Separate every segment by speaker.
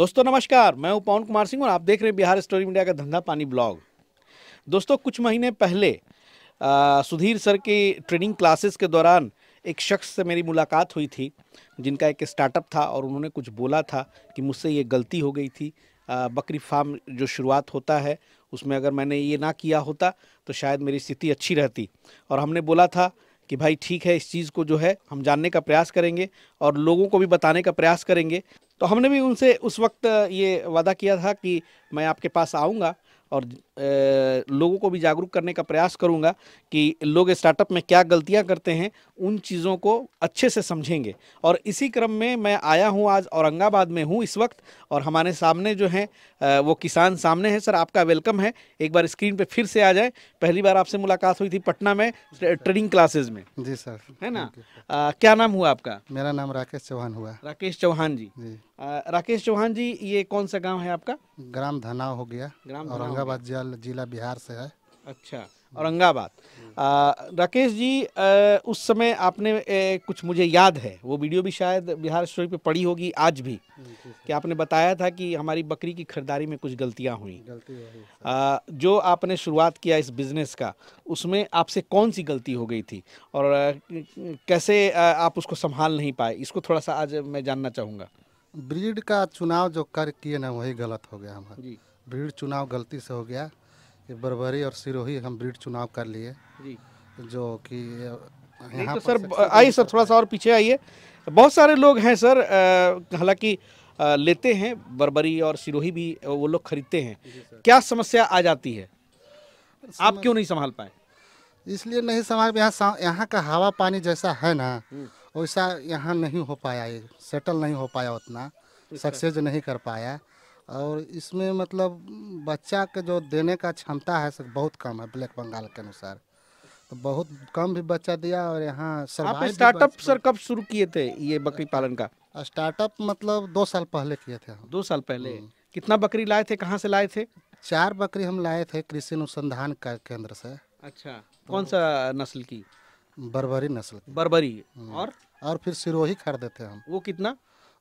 Speaker 1: दोस्तों नमस्कार, मैं हूं पवन कुमार सिंह और आप देख रहे हैं बिहार स्टोरी मीडिया का धंधा पानी ब्लॉग। दोस्तों कुछ महीने पहले सुधीर सर की ट्रेनिंग क्लासेस के दौरान एक शख्स से मेरी मुलाकात हुई थी, जिनका एक स्टार्टअप था और उन्होंने कुछ बोला था कि मुझसे ये गलती हो गई थी। बकरी फार्म जो शुरुआत होता है उसमें अगर मैंने ये ना किया होता तो शायद मेरी स्थिति अच्छी रहती। और हमने बोला था कि भाई ठीक है, इस चीज़ को जो है हम जानने का प्रयास करेंगे और लोगों को भी बताने का प्रयास करेंगे। तो हमने भी उनसे उस वक्त ये वादा किया था कि मैं आपके पास आऊँगा और लोगों को भी जागरूक करने का प्रयास करूंगा कि लोग स्टार्टअप में क्या गलतियां करते हैं, उन चीज़ों को अच्छे से समझेंगे। और इसी क्रम में मैं आया हूं, आज औरंगाबाद में हूं इस वक्त, और हमारे सामने जो है वो किसान सामने है। सर आपका वेलकम है, एक बार स्क्रीन पे फिर से आ जाए। पहली बार आपसे मुलाकात हुई थी पटना में ट्रेनिंग क्लासेज में।
Speaker 2: जी सर,
Speaker 1: है ना। क्या नाम हुआ आपका?
Speaker 2: मेरा नाम राकेश चौहान हुआ।
Speaker 1: राकेश चौहान जी। राकेश चौहान जी, ये कौन सा गांव है आपका?
Speaker 2: ग्राम धनाव हो गया, औरंगाबाद जिला बिहार से है।
Speaker 1: अच्छा, औरंगाबाद। राकेश जी, उस समय आपने कुछ, मुझे याद है वो वीडियो भी शायद बिहार स्टोरी पे पड़ी होगी आज भी, कि आपने बताया था कि हमारी बकरी की खरीदारी में कुछ गलतियां हुई। जो आपने शुरुआत किया इस बिजनेस का, उसमें आपसे कौन सी गलती हो गई थी और कैसे आप उसको संभाल नहीं पाए, इसको थोड़ा सा आज मैं जानना चाहूँगा।
Speaker 2: ब्रीड का चुनाव जो कर किए ना वही गलत हो गया हमारा
Speaker 1: जी।
Speaker 2: ब्रीड चुनाव गलती से हो गया कि बर्बरी और सिरोही हम ब्रीड चुनाव कर लिए
Speaker 1: जी।
Speaker 2: जो कि
Speaker 1: नहीं
Speaker 2: यहाँ
Speaker 1: तो
Speaker 2: पर
Speaker 1: सर आइए सर, थोड़ा सा और पीछे आइए। बहुत सारे लोग हैं सर, हालांकि लेते हैं बर्बरी और सिरोही भी, वो लोग खरीदते हैं। क्या समस्या आ जाती है, आप क्यों नहीं संभाल पाए?
Speaker 2: इसलिए नहीं संभाल, यहाँ का हवा पानी जैसा है ना वैसा यहाँ नहीं हो पाया, ये सेटल नहीं हो पाया, उतना सक्सेस नहीं कर पाया। और इसमें मतलब बच्चा के जो देने का क्षमता है सर बहुत कम है ब्लैक बंगाल के अनुसार, तो बहुत कम भी बच्चा दिया। और यहाँ
Speaker 1: आप
Speaker 2: सर्वाइव
Speaker 1: स्टार्टअप सर कब शुरू किए थे ये बकरी पालन का?
Speaker 2: स्टार्टअप मतलब 2 साल पहले किए थे हम।
Speaker 1: 2 साल पहले। कितना बकरी लाए थे, कहाँ से लाए थे?
Speaker 2: 4 बकरी हम लाए थे कृषि अनुसंधान केंद्र से।
Speaker 1: अच्छा, कौन सा नस्ल की?
Speaker 2: बर्बरी नस्ल की।
Speaker 1: बर्बरी।
Speaker 2: और फिर सिरोही खरीदे थे हम,
Speaker 1: वो कितना?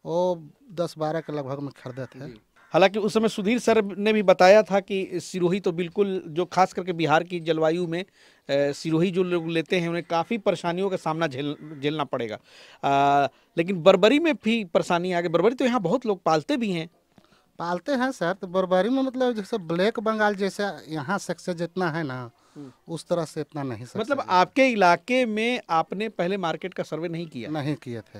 Speaker 2: वो 10-12 के लगभग में खरीदे थे।
Speaker 1: हालांकि उस समय सुधीर सर ने भी बताया था कि सिरोही तो बिल्कुल, जो खास करके बिहार की जलवायु में सिरोही जो लोग लेते हैं उन्हें काफ़ी परेशानियों का सामना झेलना पड़ेगा। लेकिन बर्बरी में भी परेशानी आ गई। बर्बरी तो यहाँ बहुत लोग पालते भी हैं।
Speaker 2: पालते हैं सर, तो बर्बरी में मतलब जैसे ब्लैक बंगाल जैसा यहाँ सक्सेस जितना है ना उस तरह से इतना नहीं सक्सेस।
Speaker 1: मतलब आपके इलाके में आपने पहले मार्केट का सर्वे नहीं किया?
Speaker 2: नहीं किए थे,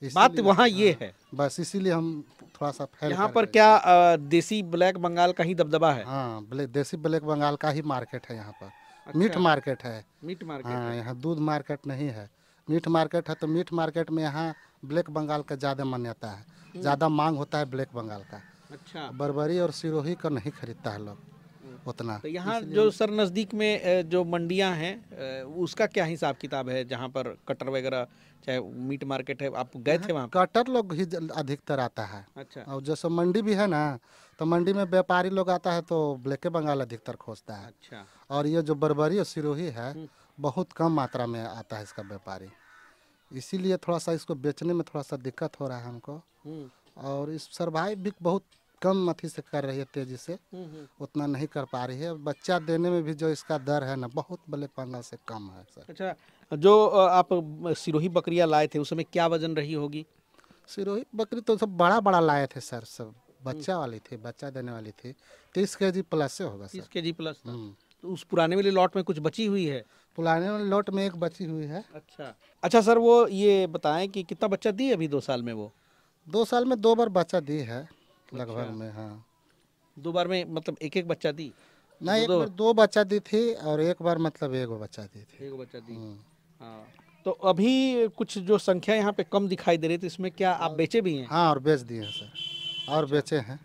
Speaker 1: बात वहाँ ये है,
Speaker 2: बस इसीलिए हम थोड़ा सा फेल
Speaker 1: यहाँ पर क्या देसी ब्लैक बंगाल का ही दबदबा है?
Speaker 2: हाँ, देसी ब्लैक बंगाल का ही मार्केट है यहाँ पर।
Speaker 1: अच्छा।
Speaker 2: मीट मार्केट है।
Speaker 1: मीट मार्केट
Speaker 2: हाँ,
Speaker 1: है।
Speaker 2: यहाँ दूध मार्केट नहीं है, मीट मार्केट है। तो मीट मार्केट में यहाँ ब्लैक बंगाल का ज़्यादा मान्यता है, ज़्यादा मांग होता है ब्लैक बंगाल का।
Speaker 1: अच्छा।
Speaker 2: बर्बरी और सिरोही का नहीं खरीदता है लोग उतना।
Speaker 1: तो यहाँ जो सर नज़दीक में जो मंडियाँ हैं, उसका क्या हिसाब किताब है, जहाँ पर कटर वगैरह, चाहे मीट मार्केट है, आप गए थे वहाँ?
Speaker 2: कटर लोग ही अधिकतर आता है।
Speaker 1: अच्छा।
Speaker 2: और जैसे मंडी भी है ना, तो मंडी में व्यापारी लोग आता है तो ब्लैक बंगाल अधिकतर खोजता है।
Speaker 1: अच्छा।
Speaker 2: और ये जो बर्बरी और सिरोही है बहुत कम मात्रा में आता है इसका व्यापारी, इसीलिए थोड़ा सा इसको बेचने में थोड़ा सा दिक्कत हो रहा है हमको। और इस सर्वाइव भी बहुत कम अथी से कर रही है, तेजी से उतना नहीं कर पा रही है। बच्चा देने में भी जो इसका दर है ना बहुत ब्लैक बंगाल से कम है सर।
Speaker 1: अच्छा, जो आप सिरोही बकरियां लाए थे उस समय क्या वजन रही होगी?
Speaker 2: सिरोही बकरी तो सब बड़ा बड़ा लाए थे सर, सब बच्चा वाली थी, बच्चा देने वाली थी। 30 kg प्लस से होगा सर।
Speaker 1: 30 kg प्लस था। तो उस पुराने वाले लॉट में कुछ बची हुई है?
Speaker 2: पुराने वाले लॉट में एक बची हुई है।
Speaker 1: अच्छा। अच्छा सर, वो ये बताएं कि कितना बच्चा दी अभी 2 साल में? वो
Speaker 2: 2 साल में 2 बार बच्चा दी है लगभग में। हाँ,
Speaker 1: 2 बार में मतलब एक एक बच्चा दी?
Speaker 2: नहीं, एक बार 2 बच्चा दी थी और एक बार मतलब 1 बच्चा दी थी।
Speaker 1: 1 बच्चा दी। हाँ। तो अभी कुछ जो संख्या यहाँ पे कम दिखाई दे रही थी, इसमें क्या आप बेचे भी हैं?
Speaker 2: हाँ, और बेच दिए हैं सर, और बेचे हैं।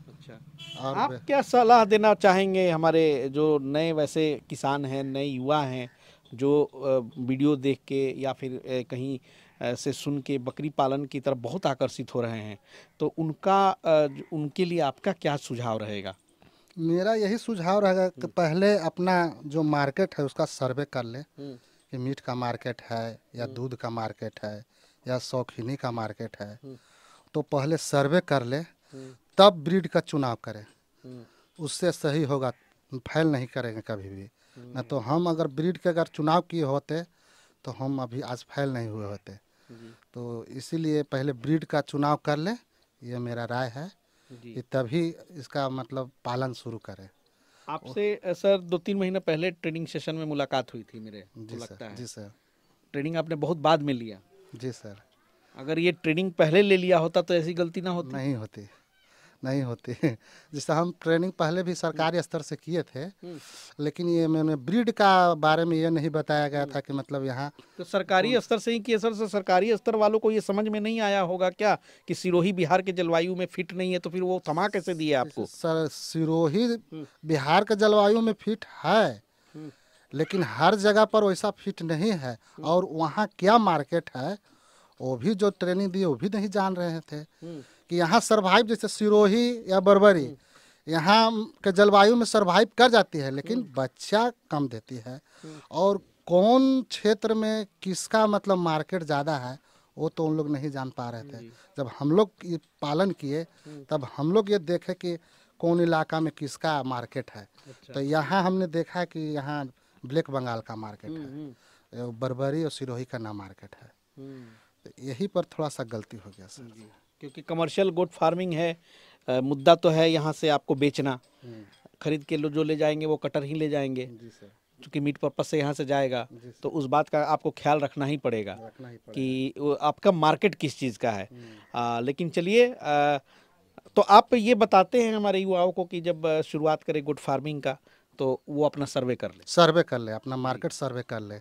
Speaker 1: अच्छा।
Speaker 2: और
Speaker 1: आप क्या सलाह देना चाहेंगे हमारे जो नए वैसे किसान हैं, नए युवा हैं, जो वीडियो देख के या फिर कहीं से सुन के बकरी पालन की तरफ बहुत आकर्षित हो रहे हैं, तो उनके लिए आपका क्या सुझाव रहेगा?
Speaker 2: मेरा यही सुझाव रहेगा कि पहले अपना जो मार्केट है उसका सर्वे कर ले कि मीट का मार्केट है या दूध का मार्केट है या शौकीनी का मार्केट है। तो पहले सर्वे कर ले, तब ब्रीड का चुनाव करें, उससे सही होगा। फैल नहीं करेंगे कभी भी। न तो हम अगर ब्रीड के अगर चुनाव किए होते तो हम अभी आज फैल नहीं हुए होते। तो इसीलिए पहले ब्रीड का चुनाव कर लें, ये मेरा राय है कि तभी इसका मतलब पालन शुरू करें।
Speaker 1: आपसे सर 2-3 महीने पहले ट्रेनिंग सेशन में मुलाकात हुई थी मेरे
Speaker 2: जी
Speaker 1: को लगता
Speaker 2: सर,
Speaker 1: है।
Speaker 2: जी सर,
Speaker 1: ट्रेनिंग आपने बहुत बाद में लिया।
Speaker 2: जी सर।
Speaker 1: अगर ये ट्रेनिंग पहले ले लिया होता तो ऐसी गलती ना होती।
Speaker 2: नहीं होती, नहीं होती। जैसे हम ट्रेनिंग पहले भी सरकारी स्तर से किए थे, लेकिन ये मैंने ब्रीड का बारे में ये नहीं बताया गया था कि मतलब यहाँ
Speaker 1: तो सरकारी स्तर से ही किए सर, से सरकारी स्तर वालों को ये समझ में नहीं आया होगा क्या कि सिरोही बिहार के जलवायु में फिट नहीं है, तो फिर वो थमा कैसे दिए आपको?
Speaker 2: सर सिरोही बिहार के जलवायु में फिट है, लेकिन हर जगह पर वैसा फिट नहीं है। और वहाँ क्या मार्केट है वो भी जो ट्रेनिंग दिए वो भी नहीं जान रहे थे कि यहाँ सरवाइव, जैसे सिरोही या बरबरी यहाँ के जलवायु में सरवाइव कर जाती है, लेकिन बच्चा कम देती है। और कौन क्षेत्र में किसका मतलब मार्केट ज़्यादा है वो तो उन लोग नहीं जान पा रहे थे। जब हम लोग ये पालन किए तब हम लोग ये देखे कि कौन इलाका में किसका मार्केट है। तो यहाँ हमने देखा कि यहाँ ब्लैक बंगाल का मार्केट है, बरबरी और सिरोही का ना मार्केट है। तो यही पर थोड़ा सा गलती हो गया सर।
Speaker 1: क्योंकि कमर्शियल गोट फार्मिंग है, मुद्दा तो है यहाँ से आपको बेचना, खरीद के जो ले जाएंगे वो कटर ही ले जाएंगे, क्योंकि मीट पर्पज से यहाँ से जाएगा। तो उस बात का आपको ख्याल रखना ही पड़ेगा कि वो आपका मार्केट किस चीज़ का है। लेकिन चलिए, तो आप ये बताते हैं हमारे युवाओं को कि जब शुरुआत करें गुड फार्मिंग का तो वो अपना सर्वे कर ले,
Speaker 2: अपना मार्केट सर्वे कर ले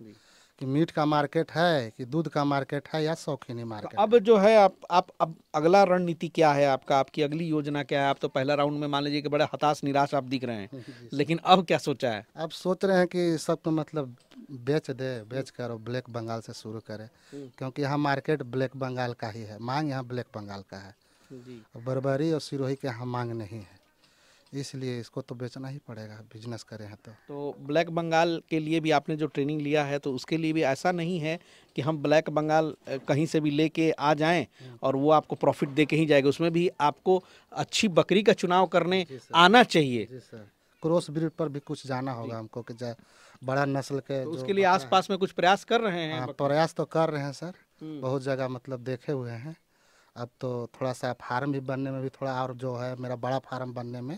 Speaker 2: कि मीट का मार्केट है कि दूध का मार्केट है या शौकीनी मार्केट।
Speaker 1: अब जो है आप अब अगला रणनीति क्या है आपका, आपकी अगली योजना क्या है? आप तो पहला राउंड में मान लीजिए कि बड़े हताश निराश आप दिख रहे हैं, लेकिन अब क्या सोचा है?
Speaker 2: अब सोच रहे हैं कि सबको मतलब बेच कर ब्लैक बंगाल से शुरू करें, क्योंकि यहाँ मार्केट ब्लैक बंगाल का ही है, मांग यहाँ ब्लैक बंगाल का है। बरबरी और सिरोही के यहाँ मांग नहीं है, इसलिए इसको तो बेचना ही पड़ेगा, बिजनेस करें हैं
Speaker 1: तो ब्लैक बंगाल के लिए भी आपने जो ट्रेनिंग लिया है तो उसके लिए भी ऐसा नहीं है कि हम ब्लैक बंगाल कहीं से भी लेके आ जाएं और वो आपको प्रॉफिट दे के ही जाएगा, उसमें भी आपको अच्छी बकरी का चुनाव करने आना चाहिए।
Speaker 2: जी सर, क्रॉस ब्रीड पर भी कुछ जाना होगा हमको कि बड़ा नस्ल के।
Speaker 1: तो उसके लिए आसपास में कुछ प्रयास कर रहे हैं?
Speaker 2: प्रयास तो कर रहे हैं सर, बहुत जगह मतलब देखे हुए हैं। अब तो थोड़ा सा फार्म भी बनने में भी थोड़ा, और जो है मेरा बड़ा फार्म बनने में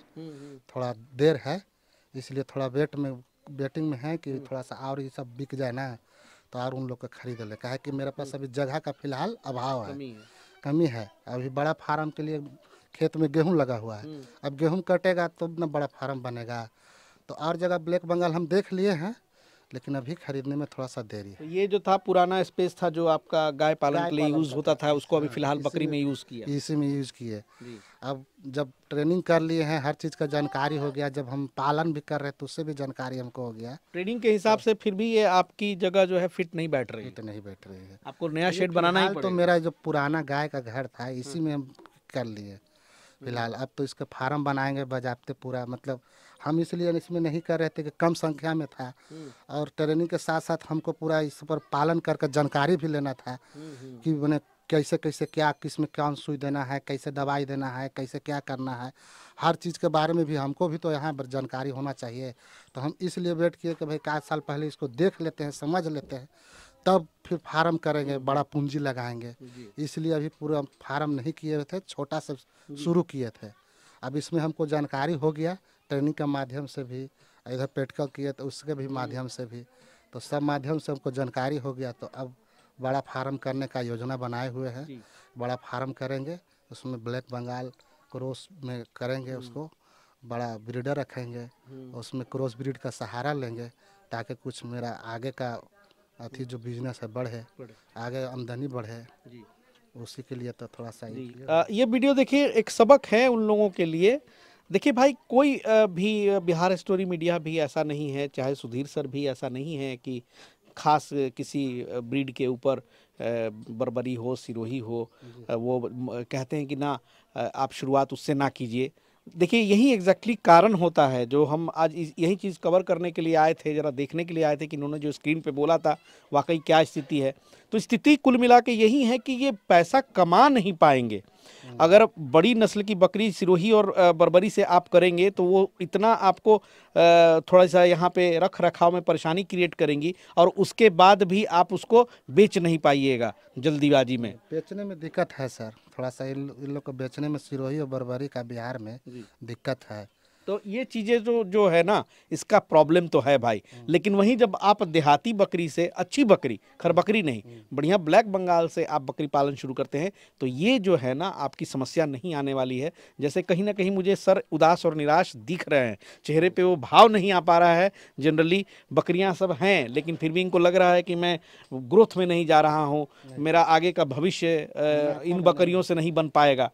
Speaker 2: थोड़ा देर है, इसलिए थोड़ा वेटिंग में है कि थोड़ा सा और ये सब बिक जाए ना तो और उन लोग को खरीद ले। कहा कि मेरे पास अभी जगह का फिलहाल अभाव है, कमी है। अभी बड़ा फार्म के लिए खेत में गेहूं लगा हुआ है, अब गेहूं कटेगा तो ना बड़ा फार्म बनेगा। तो और जगह ब्लैक बंगाल हम देख लिए हैं, लेकिन अभी खरीदने में थोड़ा सा देरी है।
Speaker 1: तो ये जो था पुराना स्पेस था जो आपका गाय पालन के लिए यूज होता था, उसको अभी फिलहाल बकरी में यूज किया,
Speaker 2: इसी में यूज किए। अब जब ट्रेनिंग कर लिए हैं, हर चीज़ का जानकारी हो गया, जब हम पालन भी कर रहे हैं तो उससे भी जानकारी हमको हो गया।
Speaker 1: ट्रेनिंग के हिसाब से फिर भी ये आपकी जगह जो है फिट नहीं बैठ रही है?
Speaker 2: फिट नहीं बैठ रही है,
Speaker 1: आपको नया शेड बनाना ही पड़ेगा।
Speaker 2: तो मेरा जो पुराना गाय का घर था इसी में हम कर लिए फिलहाल। अब तो इसका फार्म बनाएंगे बजाते पूरा, मतलब हम इसलिए इसमें नहीं कर रहे थे कि कम संख्या में था, और ट्रेनिंग के साथ साथ हमको पूरा इस पर पालन करके जानकारी भी लेना था कि मैंने कैसे कैसे क्या, किस में कौन सुई देना है, कैसे दवाई देना है, कैसे क्या करना है, हर चीज़ के बारे में भी हमको भी तो यहाँ पर जानकारी होना चाहिए। तो हम इसलिए वेट किए कि भाई 4 साल पहले इसको देख लेते हैं, समझ लेते हैं, तब फिर फार्म करेंगे, बड़ा पूंजी लगाएंगे। इसलिए अभी पूरा फार्म नहीं किए हुए थे, छोटा सा शुरू किए थे। अब इसमें हमको जानकारी हो गया, ट्रेनिंग के माध्यम से भी, इधर प्रैक्टिकल किए तो उसके भी माध्यम से भी, तो सब माध्यम से हमको जानकारी हो गया। तो अब बड़ा फार्म करने का योजना बनाए हुए हैं, बड़ा फार्म करेंगे, उसमें ब्लैक बंगाल क्रॉस में करेंगे, उसको बड़ा ब्रीडर रखेंगे, उसमें क्रॉस ब्रीड का सहारा लेंगे ताकि कुछ मेरा आगे का अथी जो बिजनेस है बढ़े, आगे आमदनी बढ़े, उसी के लिए तो थोड़ा सा
Speaker 1: ये वीडियो देखिए एक सबक है उन लोगों के लिए। देखिए भाई, कोई भी बिहार स्टोरी मीडिया भी ऐसा नहीं है, चाहे सुधीर सर भी ऐसा नहीं है कि खास किसी ब्रीड के ऊपर बरबरी हो, सिरोही हो, वो कहते हैं कि ना आप शुरुआत उससे ना कीजिए। देखिए यही एग्जैक्टली कारण होता है जो हम आज यही चीज़ कवर करने के लिए आए थे, ज़रा देखने के लिए आए थे कि इन्होंने जो स्क्रीन पे बोला था वाकई क्या स्थिति है। तो स्थिति कुल मिला के यही है कि ये पैसा कमा नहीं पाएंगे। अगर बड़ी नस्ल की बकरी सिरोही और बर्बरी से आप करेंगे तो वो इतना आपको थोड़ा सा यहाँ पे रख रखाव में परेशानी क्रिएट करेंगी और उसके बाद भी आप उसको बेच नहीं पाइएगा जल्दीबाजी में।
Speaker 2: बेचने में दिक्कत है सर, थोड़ा सा इन लोग को बेचने में सिरोही और बर्बरी का बिहार में दिक्कत है।
Speaker 1: तो ये चीज़ें जो है ना, इसका प्रॉब्लम तो है भाई। लेकिन वहीं जब आप देहाती बकरी से, अच्छी बकरी, खर बकरी नहीं, बढ़िया ब्लैक बंगाल से आप बकरी पालन शुरू करते हैं तो ये जो है ना आपकी समस्या नहीं आने वाली है। जैसे कहीं ना कहीं मुझे सर उदास और निराश दिख रहे हैं, चेहरे पे वो भाव नहीं आ पा रहा है। जनरली बकरियां सब हैं लेकिन फिर भी इनको लग रहा है कि मैं ग्रोथ में नहीं जा रहा हूँ, मेरा आगे का भविष्य इन बकरियों से नहीं बन पाएगा।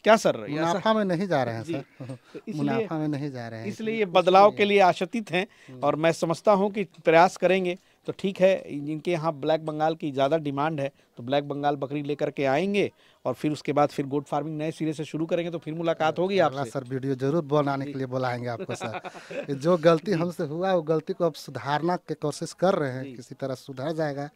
Speaker 1: क्या सर,
Speaker 2: मुनाफा में नहीं जा रहे हैं सर,
Speaker 1: तो
Speaker 2: मुनाफा में नहीं जा रहे हैं,
Speaker 1: इसलिए ये बदलाव के लिए आशातीत हैं और मैं समझता हूं कि प्रयास करेंगे तो ठीक है। जिनके यहाँ ब्लैक बंगाल की ज़्यादा डिमांड है तो ब्लैक बंगाल बकरी लेकर के आएंगे और फिर उसके बाद फिर गोट फार्मिंग नए सिरे से शुरू करेंगे। तो फिर मुलाकात होगी आपसे
Speaker 2: सर, वीडियो जरूर बनाने के लिए बुलाएंगे आपको सर। जो गलती हमसे हुआ वो गलती को अब सुधारना की कोशिश कर रहे हैं, किसी तरह सुधर जाएगा।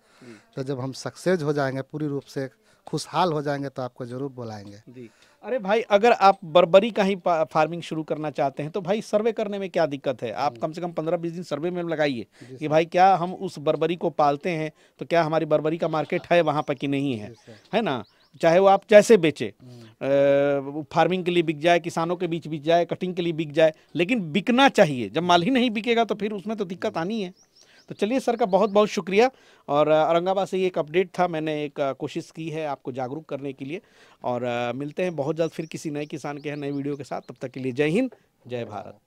Speaker 2: तो जब हम सक्सेस हो जाएंगे, पूरी रूप से खुशहाल हो जाएंगे तो आपको जरूर बुलाएंगे
Speaker 1: जी। अरे भाई, अगर आप बर्बरी का ही फार्मिंग शुरू करना चाहते हैं तो भाई सर्वे करने में क्या दिक्कत है? आप कम से कम 15-20 दिन सर्वे में लगाइए कि भाई क्या हम उस बर्बरी को पालते हैं तो क्या हमारी बर्बरी का मार्केट है वहाँ पर कि नहीं है, है ना। चाहे वो आप जैसे बेचे, फार्मिंग के लिए बिक जाए, किसानों के बीच बिक जाए, कटिंग के लिए बिक जाए, लेकिन बिकना चाहिए। जब माल ही नहीं बिकेगा तो फिर उसमें तो दिक्कत आनी है। तो चलिए सर का बहुत बहुत शुक्रिया। और औरंगाबाद से ये एक अपडेट था, मैंने एक कोशिश की है आपको जागरूक करने के लिए। और मिलते हैं बहुत जल्द फिर किसी नए किसान के नए वीडियो के साथ। तब तक के लिए जय हिंद, जय भारत।